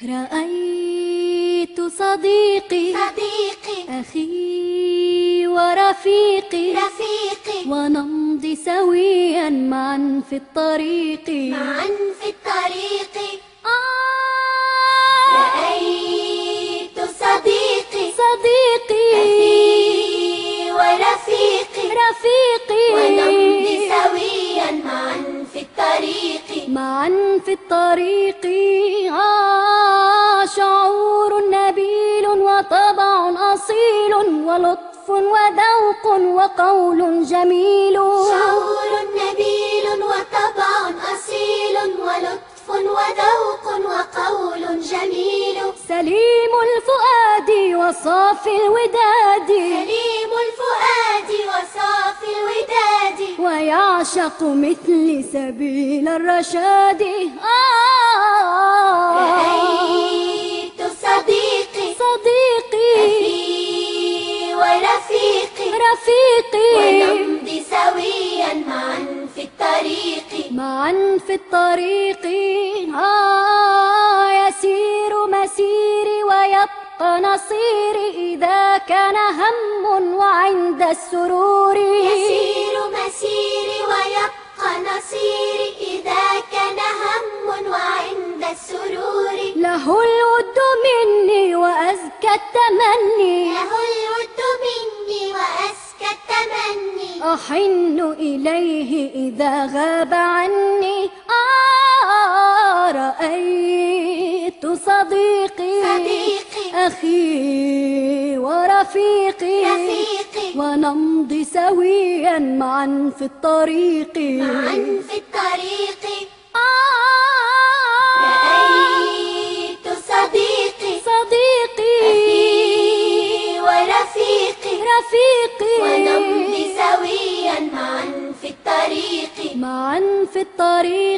رأيت صديقي أخي ورفيقي ونمضي سويا معا في الطريق رأيت صديقي أخي ورفيقي ونمضي سويا معا في الطريق شعور نبيل وطبع أصيل ولطف وذوق وقول جميل. شعور نبيل وطبع أصيل ولطف وذوق وقول جميل. سليم الفؤاد وصافي الوداد ويعشق مثل سبيل الرشاد. رأيت صديقي أخي ورفيقي ونمضي سويا معا في الطريق. يسير مسيري ويبقى نصيري إذا كان هم وعند السرور. يسير مسيري ويبقى نصيري إذا كان هم وعند السرور. له الود مني وأزكى التمني أحن إليه إذا غاب عني. رأيت صديقي أخي ورفيقي ونمضي سويا معا في الطريق. رأيت صديقي أخي ورفيقي ونمضي سويا معا في الطريق.